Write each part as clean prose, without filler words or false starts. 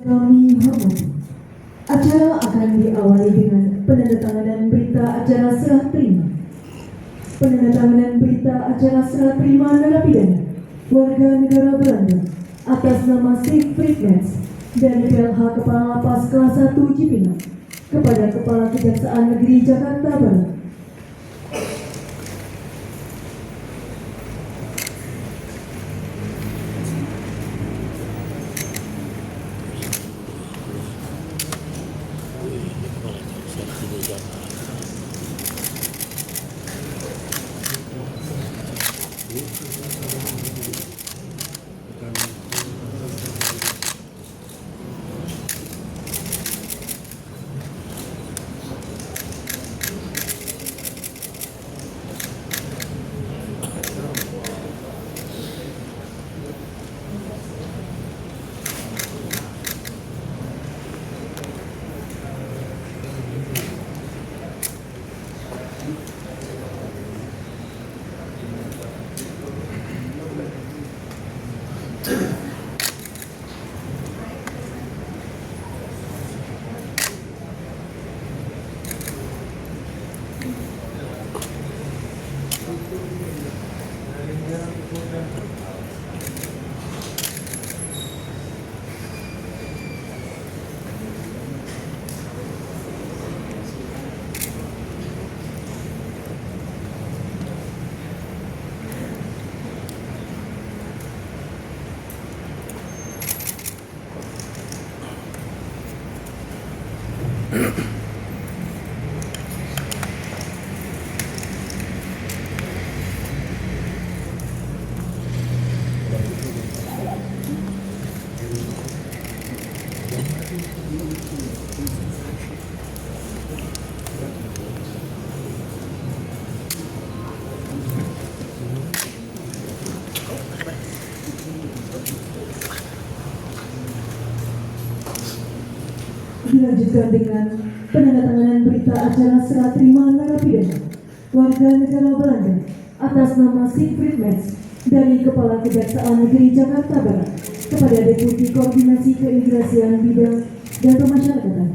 Kami hormati, acara akan diawali dengan penandatanganan berita acara serah terima. Penandatanganan berita acara serah terima narapidana warga negara Belanda atas nama Siegfried Metz dari PLH Kepala Lapas Kelas 1 Cipinang kepada Kepala Kejaksaan Negeri Jakarta Barat. Dilanjutkan dengan penandatanganan berita acara serah terima narapidana warga negara Belanda atas nama Siegfried Metz dari Kepala Kejaksaan Negeri Jakarta Barat kepada Deputi Koordinasi Keimigrasian Bidang dan Pemasyarakatan.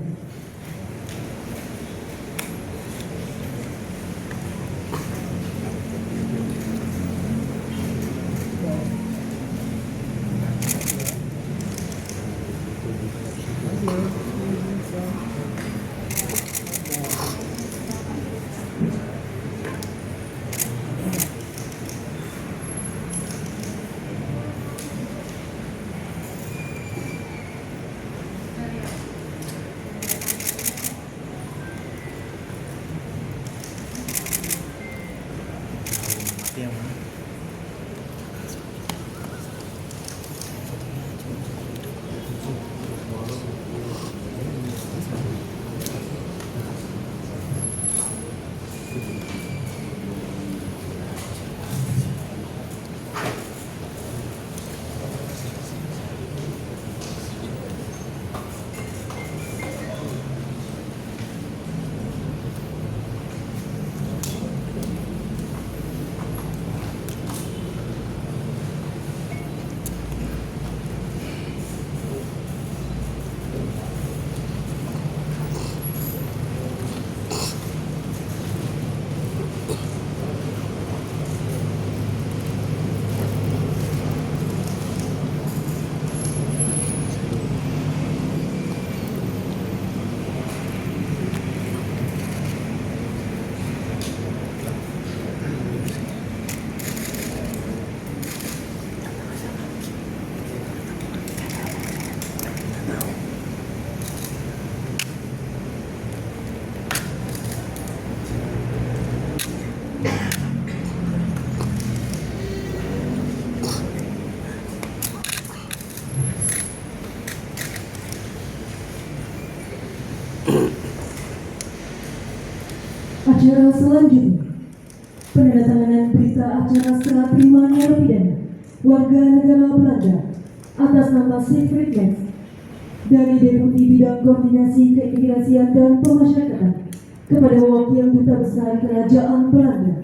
Acara selanjutnya, penandatanganan berita acara serah terima narapidana warga negara Belanda atas nama Siegfried Metz dari Deputi Bidang Koordinasi Keimigrasian dan Pemasyarakatan kepada Wakil Duta Besar Kerajaan Belanda.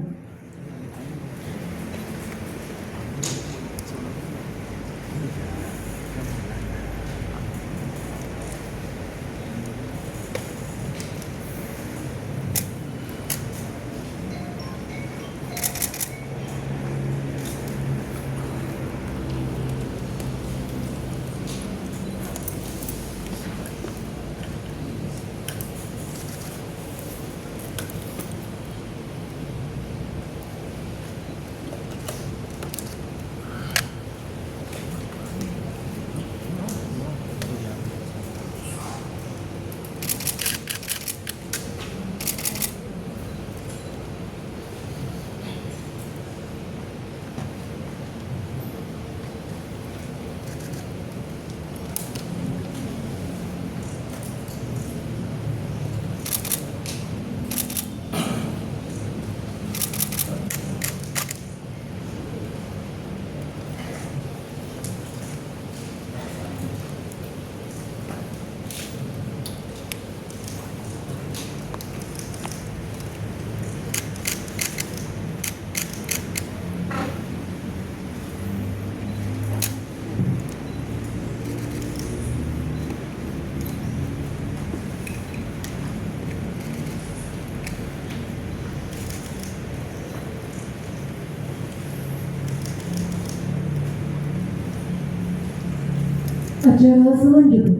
Acara selanjutnya,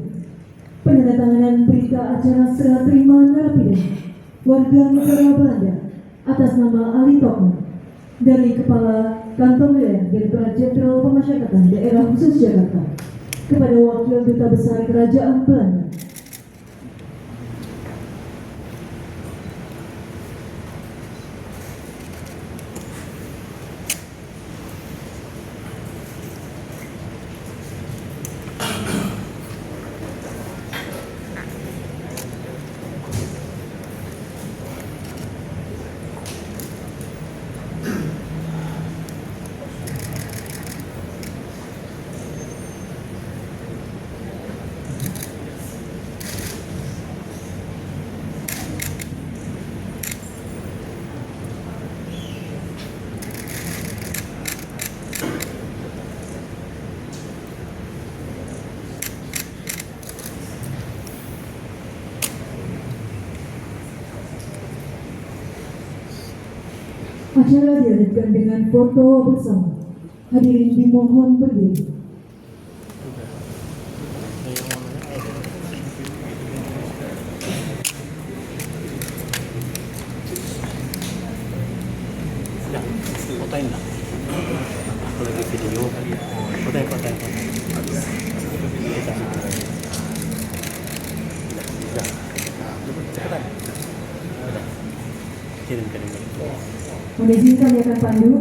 penandatanganan berita acara serah terima narapidana warga negara Belanda atas nama Ali Tokman dari Kepala Kantong Wilayah Direktorat Jenderal Pemasyarakatan Daerah Khusus Jakarta kepada Wakil Duta Besar Kerajaan Belanda. Acara dilanjutkan dengan foto bersama. Hadirin dimohon berdiri. Fotoin lah. Aku lagi video. Fotoin. Cepetan. Kirim. Mohon kami akan pandu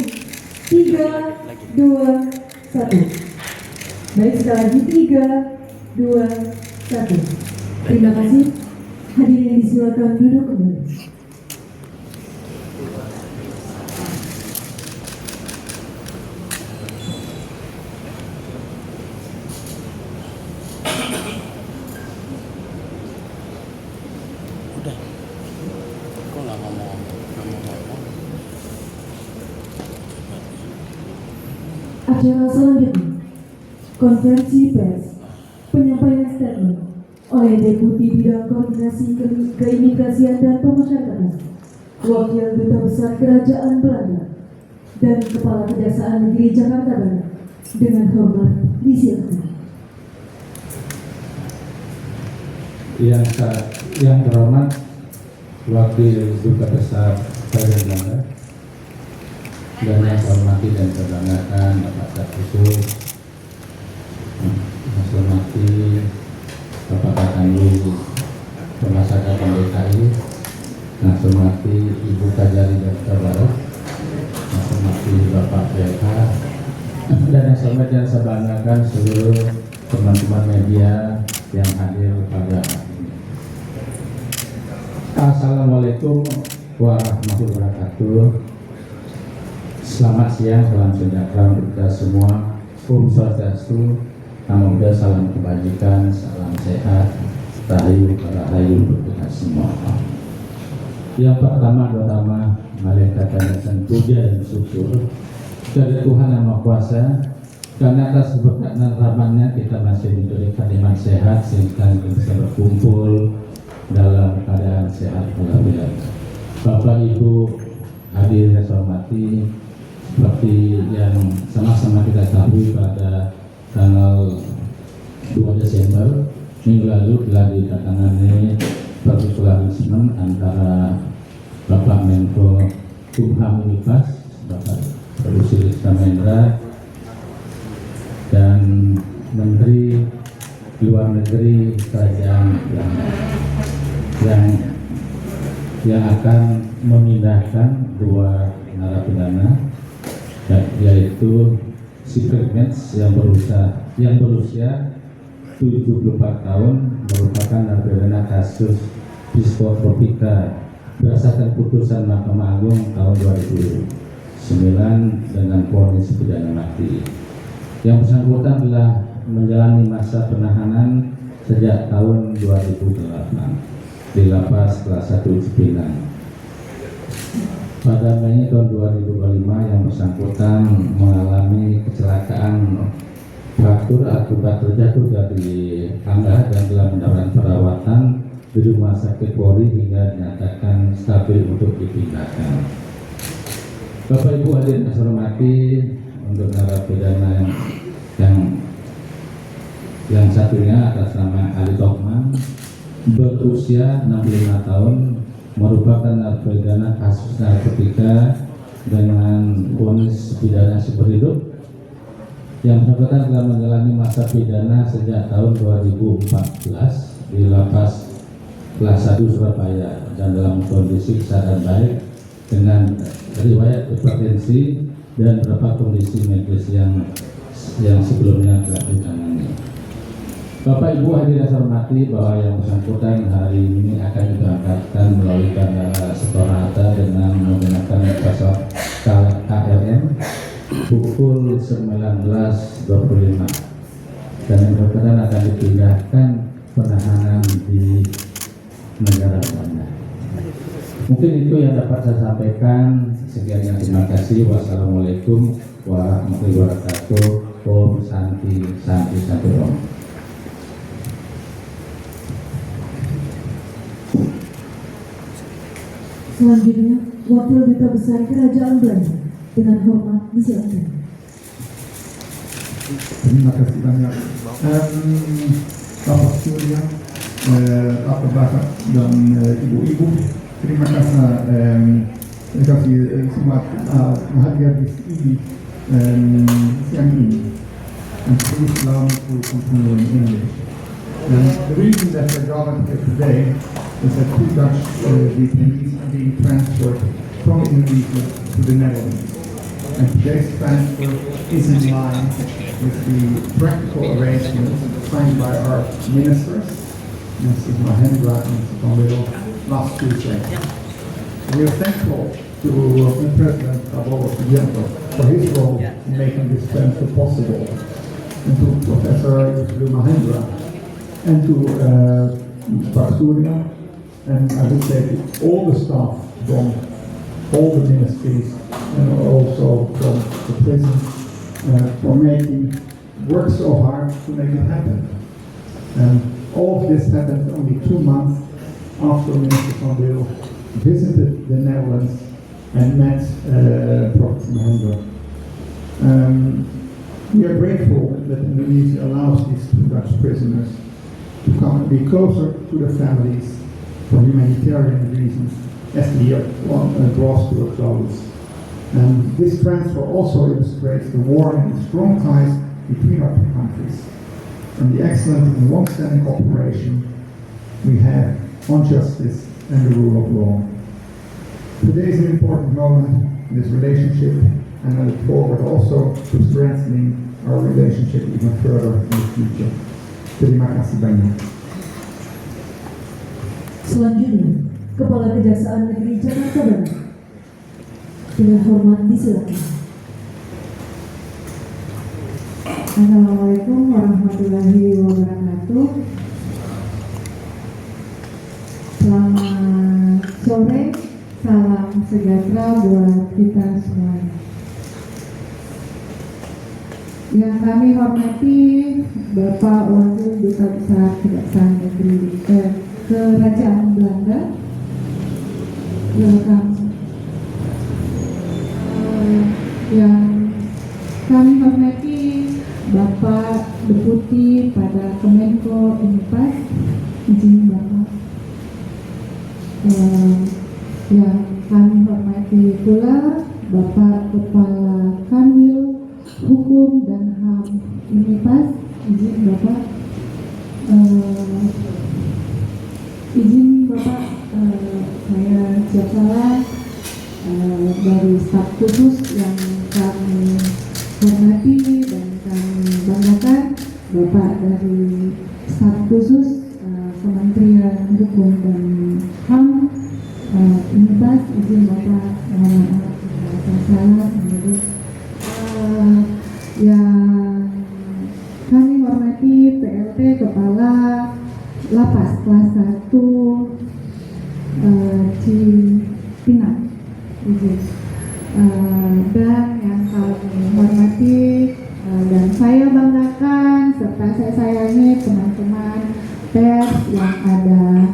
3, 2, 1. Baik, sekali lagi 3, 2, 1. Terima kasih. Hadirin disilakan duduk kembali. Udah. Kok nggak ngomong? Acara selanjutnya, konferensi pers, penyampaian statement oleh Deputi Bidang Koordinasi Keimigrasian dan Pemasyarakatan, Wakil Duta Besar Kerajaan Belanda, dan Kepala Kejaksaan Negeri Jakarta Barat. Dengan hormat disilakan. Yang terhormat Wakil Duta Besar Kerajaan Belanda, dan yang saya hormati dan saya banggakan Bapak Kapus, yang saya hormati Bapak Kakandu Pemasyarakatan DKI, yang saya hormati Ibu Kajari Jakarta Barat, yang saya hormati Bapak PLK, dan yang saya hormati dan saya banggakan seluruh teman-teman media yang hadir pada hari ini. Assalamualaikum warahmatullahi wabarakatuh. Selamat siang, salam sejahtera untuk kita semua. Om Swastiastu, Namo Buddhaya, salam kebajikan, salam sehat, rahayu para rahayu untuk kita semua. Yang pertama, mari kita panjatkan puja dan syukur kepada Tuhan Yang Maha Kuasa, karena atas berkat dan rahmat-Nya kita masih diberikan iman sehat sehingga kita bisa berkumpul dalam keadaan sehat walafiat. Bapak Ibu hadirin yang saya hormati, seperti yang sama-sama kita ketahui pada tanggal 2 Desember minggu lalu telah ditandatangani persetujuan antara Bapak Menko Kumham Unifas, Bapak Produser Istamendra, dan Menteri Luar Negeri Kerajaan Belanda yang akan memindahkan 2 narapidana, yaitu Secret Match yang berusia 74 tahun, merupakan narapidana kasus psikotropika berdasarkan putusan Mahkamah Agung tahun 2009 dengan vonis pidana mati. Yang bersangkutan telah menjalani masa penahanan sejak tahun 2008 di Lapas Kelas 1 Cipinang. Pada Mei tahun 2025 yang bersangkutan mengalami kecelakaan fraktur akibat terjatuh dari tangga dan telah mendapatkan perawatan di Rumah Sakit Polri hingga dinyatakan stabil untuk dipindahkan. Bapak Ibu hadirin yang saya hormati, untuk narapidana Yang satunya atas nama Ali Tohman, berusia 65 tahun, merupakan narapidana kasus narkotika dengan vonis pidana seumur hidup. Yang bersangkutan telah menjalani masa pidana sejak tahun 2014 di Lapas Kelas 1 Surabaya dan dalam kondisi kesehatan baik dengan riwayat hipertensi dan beberapa kondisi medis yang sebelumnya telah ditangani. Bapak Ibu hadirin saya hormati bahwa yang bersangkutan hari ini akan diberangkatkan melalui Bandara Soekarno-Hatta dengan menggunakan pesawat KLM pukul 19.25 dan yang bersangkutan akan dipindahkan penahanan di negara Belanda. Mungkin itu yang dapat saya sampaikan. Sekian, terima kasih. Wassalamualaikum warahmatullahi wabarakatuh. Om Santi Santi Santi Om. Selanjutnya, Wakil Duta Besar Kerajaan Belanda dengan hormat disilakan. Terima kasih banyak. Bapak Surya, Bapak dan Ibu-Ibu, terima kasih semua hadir di sini siang ini. And please allow me to continue in English. And the reason that we're gathered here today is that two Dutch detainees are being transferred from Indonesia to the Netherlands. And today's transfer is in line with the practical arrangements signed by our ministers, Mrs. Mahendra and Mr. Pompeo, last Tuesday. We are thankful to President Prabowo Subianto for his role in making this transfer possible, and to Professor Yusuf Mahendra, and to Pak Surya, and I would say to all the staff from all the ministries and also from the prison for work so hard to make it happen. And all of this happened only 2 months after Minister Van Deel visited the Netherlands and met Professor Mahendra. We are grateful that Indonesia allows these two Dutch prisoners to come and be closer to their families for humanitarian reasons as the year draws to a close. And this transfer also illustrates the warm and strong ties between our two countries and the excellent and long-standing cooperation we have on justice and the rule of law. Today is an important moment in this relationship, and I look forward also to strengthening our relationship even further in the future. Terima kasih banyak. Selanjutnya, Kepala Kejaksaan Negeri Jakarta Barat dengan hormat disilakan. Assalamualaikum warahmatullahi wabarakatuh. Selamat sore, salam sejahtera buat kita semua. Yang kami hormati Bapak Wakil Duta Besar Kejaksaan Negeri Kerajaan Belanda, welcome. Yang kami hormati Bapak Deputi pada Kemenko Inpas, izin Bapak. Yang kami hormati pula Bapak Kepala Kanwil Hukum dan HAM Inpas, izin Bapak. Izin Bapak, saya siap salah dari staf khusus yang kami hormati dan kami banggakan, Bapak dari staf khusus Kementerian Hukum dan HAM Inpas, izin Bapak mohon maaf saya salah menurut yang kami hormati PLT Kepala Lapas Kelas 1 Cipinang, izin. Dan yang kami hormati dan saya banggakan serta saya sayangi teman-teman pers yang ada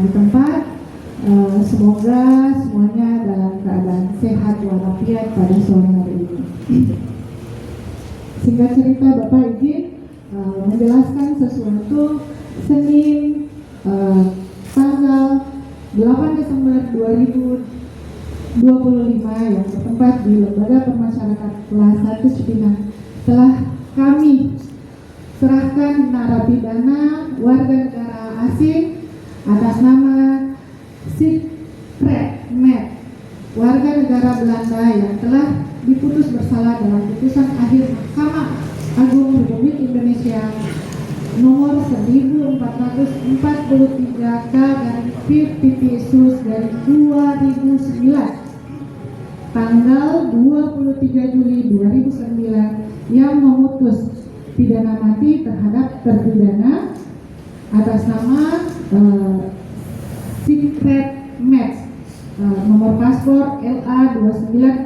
di tempat. Semoga semuanya dalam keadaan sehat walafiat pada sore hari ini. Singkat cerita, Bapak izin menjelaskan sesuatu. Senin tanggal 8 Desember 2025 yang bertempat di Lembaga Permasyarakatan kelas 1 Cipinang telah kami serahkan narapidana warga negara asing atas nama Secret Med, warga negara Belanda yang telah diputus bersalah dalam putusan akhir Mahkamah Agung Republik Indonesia nomor 1403/PPP-Sus/2009 tanggal 23 Juli 2009 yang memutus pidana mati terhadap terpidana atas nama Secret Med, nomor paspor LA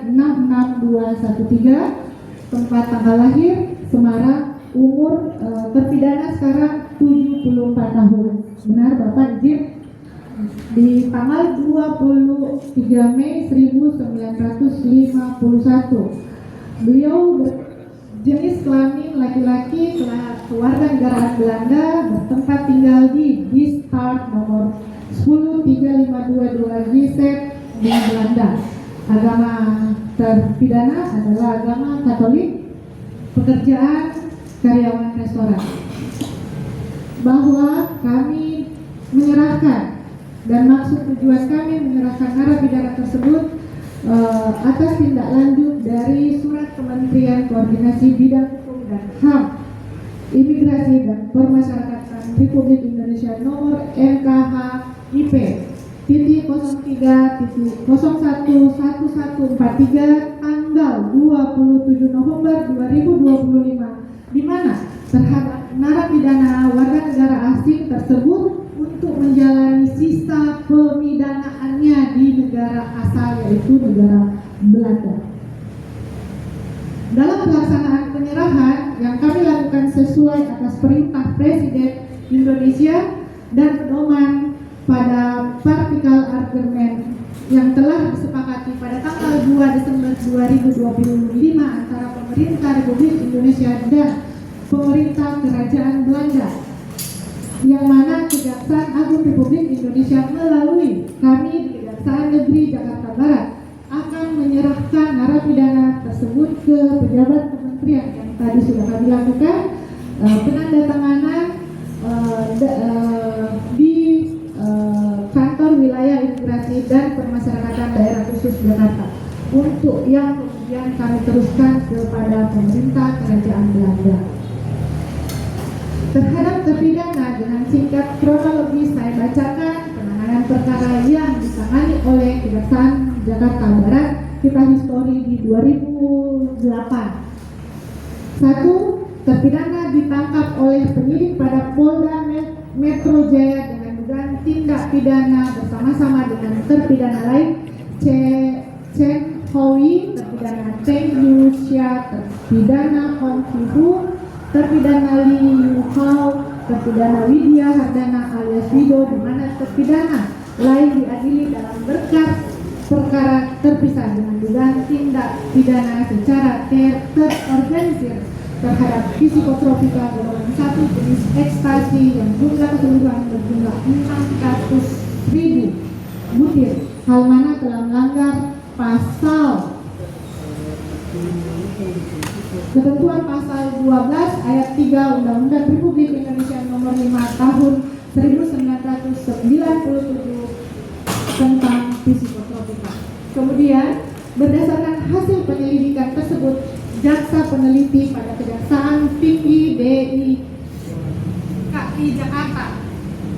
2966213, tempat tanggal lahir Semarang, umur terpidana sekarang 74 tahun. Benar Bapak izin? Di tanggal 23 Mei 1951 beliau jenis kelamin laki-laki, keluarga negaraan Belanda, bertempat tinggal di Start nomor 10352 GZ di Belanda. Agama terpidana adalah agama Katolik, pekerjaan karyawan restoran. Bahwa kami menyerahkan dan maksud tujuan kami menyerahkan narapidana tersebut atas tindak lanjut dari Surat Kementerian Koordinasi Bidang Hukum dan HAM, Imigrasi dan Permasyarakatan Republik Indonesia nomor NKHIP .01.111143 tanggal 27 November 2025, di mana terhadap narapidana warga negara asing tersebut untuk menjalani sisa pemidanaannya di negara asal, yaitu negara Belanda. Dalam pelaksanaan penyerahan yang kami lakukan sesuai atas perintah Presiden Indonesia dan pedoman pada Partikel Agreement yang telah disepakati pada tanggal 2 Desember 2025 antara pemerintah Republik Indonesia dan pemerintah Kerajaan Belanda, yang mana Kejaksaan Agung Republik Indonesia melalui kami di Kejaksaan Negeri Jakarta Barat akan menyerahkan narapidana tersebut ke pejabat kementerian yang tadi sudah kami lakukan penandatanganan di kantor wilayah imigrasi dan permasyarakatan daerah khusus Jakarta, untuk yang kemudian kami teruskan kepada pemerintah Kerajaan Belanda. Terhadap terpidana, dengan singkat kronologis saya bacakan penanganan perkara yang ditangani oleh Kejaksaan Jakarta Barat, kita histori di 2008. 1. Terpidana ditangkap oleh penyidik pada Polda Metro Jaya dengan dugaan tindak pidana bersama-sama dengan terpidana lain Chen Hui, terpidana Cheng Yu Xia, terpidana Hong Ki-hu, terpidana Li Yu Hao, terpidana Widya Hardana alias Wido, di mana terpidana lain diadili dalam berkas perkara terpisah dengan dugaan tindak pidana secara terorganisir terhadap psikotropika golongan 1 jenis ekstasi yang jumlah keseluruhan berjumlah 600.000 butir, hal mana telah melanggar pasal ketentuan pasal 12 ayat 3 Undang-Undang Republik Indonesia nomor 5 tahun 1997 tentang psikotropika. Kemudian berdasarkan hasil penyelidikan tersebut, jaksa peneliti pada Kejaksaan Tinggi DKI Jakarta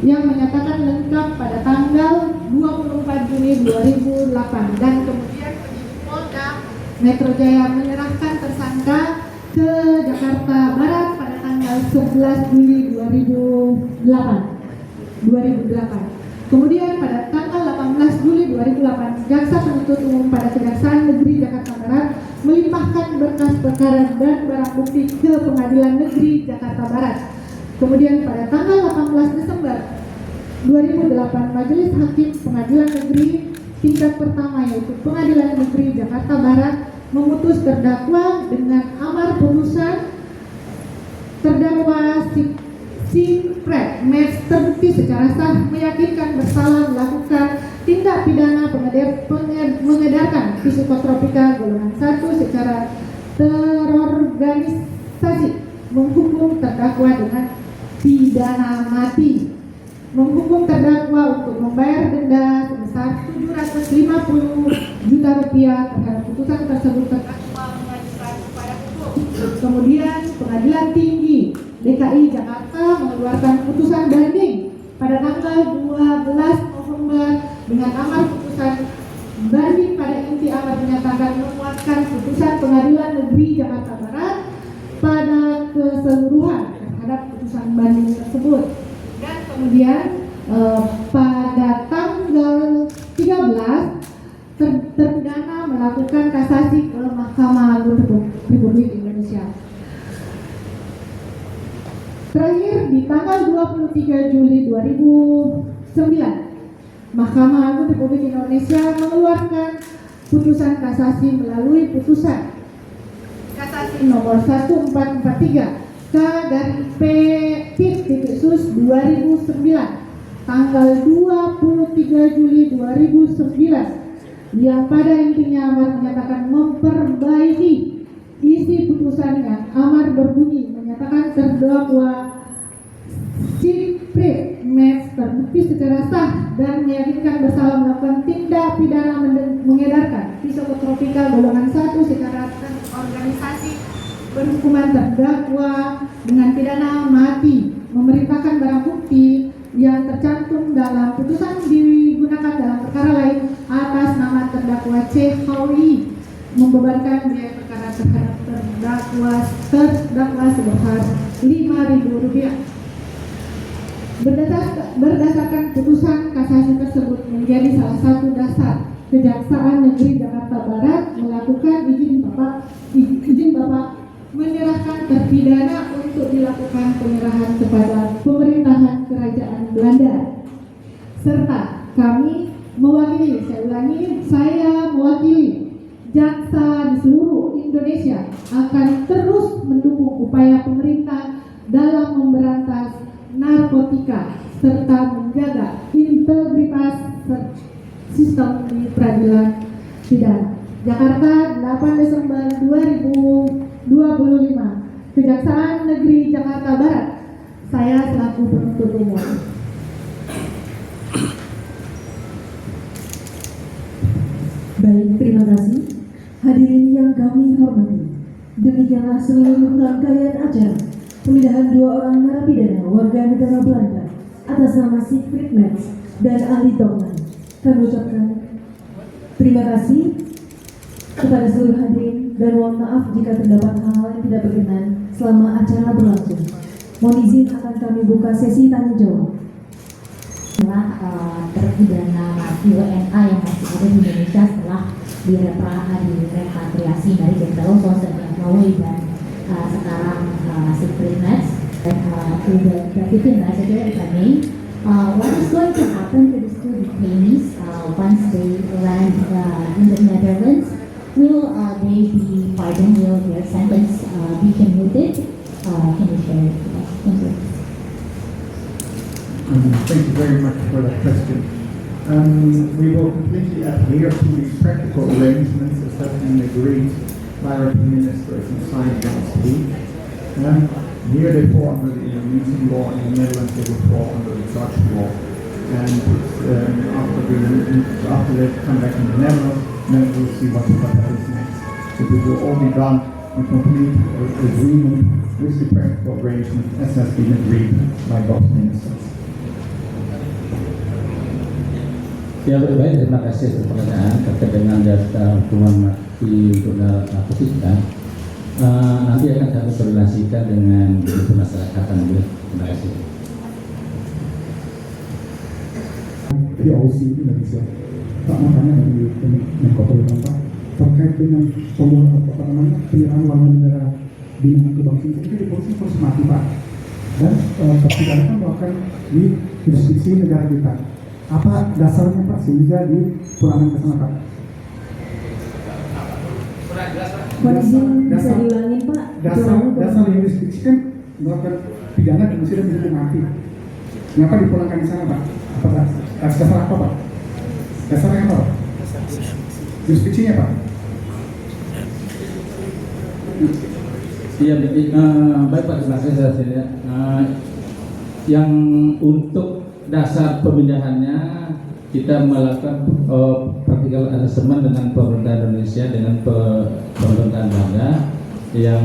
yang menyatakan lengkap pada tanggal 24 Juni 2008, dan kemudian penyidik Polda Metro Jaya menyerahkan tersangka ke Jakarta Barat pada tanggal 11 Juli 2008. Kemudian pada tanggal 18 Juli 2008, Jaksa Penuntut Umum pada Kejaksaan Negeri Jakarta Barat melimpahkan berkas perkara dan barang bukti ke Pengadilan Negeri Jakarta Barat. Kemudian pada tanggal 18 Desember 2008, Majelis Hakim Pengadilan Negeri tingkat pertama, yaitu Pengadilan Negeri Jakarta Barat, memutus terdakwa dengan amar putusan terdakwa Simpret Mets terbukti secara sah meyakinkan bersalah melakukan tindak pidana mengedarkan psikotropika golongan 1 secara terorganisasi, menghukum terdakwa dengan pidana mati, menghukum terdakwa untuk membayar denda sebesar 750 juta rupiah terhadap putusan tersebut terdakwa mengajukan kepada hukum. Kemudian Pengadilan Tinggi DKI Jakarta mengeluarkan putusan banding pada tanggal 12 November dengan amar putusan banding pada inti amar menyatakan menguatkan putusan Pengadilan Negeri Jakarta Barat pada keseluruhan terhadap putusan banding tersebut. Dan kemudian pada tanggal 13 terpidana melakukan kasasi ke Mahkamah Agung Republik Indonesia. Terakhir di tanggal 23 Juli 2009, Mahkamah Agung Republik Indonesia mengeluarkan putusan kasasi melalui putusan kasasi nomor 1443 K dari P.Sus 2009 tanggal 23 Juli 2009 yang pada intinya amar menyatakan memperbaiki isi putusannya. Amar berbunyi menyatakan terdakwa Simpret Mets terbukti secara sah dan meyakinkan bersalah melakukan tindak pidana mengedarkan psikotropika golongan 1 secara terorganisasi, berhukuman terdakwa dengan pidana mati, memerintahkan barang bukti yang tercantum dalam putusan digunakan dalam perkara lain atas nama terdakwa CHI, membebankan biaya perkara terhadap terdakwa sebesar Rp5.000. Berdasarkan putusan kasasi tersebut menjadi salah satu dasar Kejaksaan Negeri Jakarta Barat melakukan izin Bapak menyerahkan terpidana untuk dilakukan penyerahan kepada pemerintahan Kerajaan Belanda, serta kami mewakili, saya mewakili jaksa di seluruh Indonesia akan terus mendukung upaya pemerintah dalam memberantas narkotika serta menjaga integritas sistem di peradilan pidana. Jakarta, 8 Desember 2025. Kejaksaan Negeri Jakarta Barat. Saya selaku penuntut umum. Baik, terima kasih. Hadirin yang kami hormati, demikianlah seluruh rangkaian acara pemindahan 2 orang narapidana warga negara Belanda atas nama Simpret Mets dan ahli Tokman. Kami ucapkan terima kasih kepada seluruh hadirin dan mohon maaf jika terdapat hal-hal yang tidak berkenan selama acara berlangsung. Mohon izin akan kami buka sesi tanya jawab. Terpidana mati WNA yang masih ada di Indonesia setelah direpatriasi dari Belarus dan Norway dan sekarang Simpret Mets. To the deputy ambassador, if I may, what is going to happen to these 2 detainees once they land in the Netherlands? Will they be pardoned? Will their sentence be commuted? Can you share it with us? Thank you. Thank you very much for that question. We will completely adhere to the practical arrangements that have been agreed by our ministers and signed last week. Here they fall under the Indonesian law, in the Netherlands they will fall under the Dutch law. And after they come back in the Netherlands, then we'll see what happens next. So this will all be done in complete agreement with the practical arrangement as has been agreed by both ministers. Ya, baik, terima kasih atas pertanyaan terkait dengan data hukuman mati untuk narkotika. Nanti akan kami koordinasikan dengan Dirjen Pemasyarakatan. Terima kasih. POC Indonesia, Pak, makanya dari Menko Polhukam Pak terkait dengan penyerahan warga negara binaan kebangsaan itu di polisi harus mati Pak, dan terpidana kan melakukan di jurisdiksi negara kita. Apa dasarnya Pak sehingga dipulangkan ke sana Pak? Mohon izin bisa diulangin Pak. Dasar jurisdiksi kan melakukan pidana dan masih dihukum mati. Kenapa dipulangkan di sana, Pak? Apa dasar apa, Pak? Dasarnya apa, Pak? Jurisdiksinya, Pak? Iya, baik Pak, terima kasih saya. Yang untuk dasar pemindahannya kita melakukan practical assessment dengan pemerintah Indonesia dengan pemerintahan Belanda yang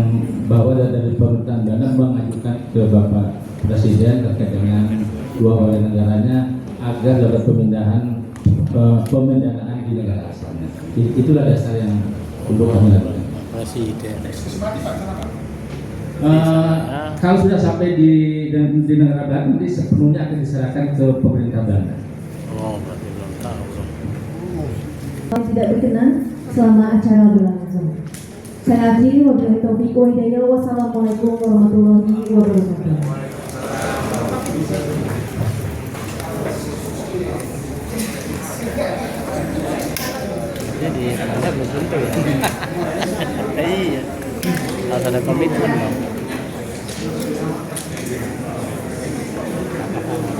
bahwa dari pemerintahan Belanda mengajukan ke Bapak Presiden terkait dengan dua warga negaranya agar dapat pemindahan di negara asalnya. Itulah dasar yang untuk kami lakukan. Presiden. Kalau sudah sampai di negara Belanda nanti sepenuhnya akan diserahkan ke pemerintah Belanda. Oh, berarti belum tahu. Yang tidak berkenan selama acara berlangsung. Saya akhiri wabillahi taufiq wa hidayah. Wassalamualaikum warahmatullahi wabarakatuh. Jadi Anda belum tentu ya. Iya. Harus ada komitmen dong.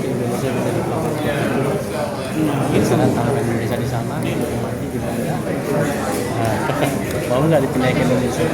Indonesia bisa diperlukan. Mungkin saran tangan Indonesia di sana, mati gimana? Mau nggak dipindah ke Indonesia?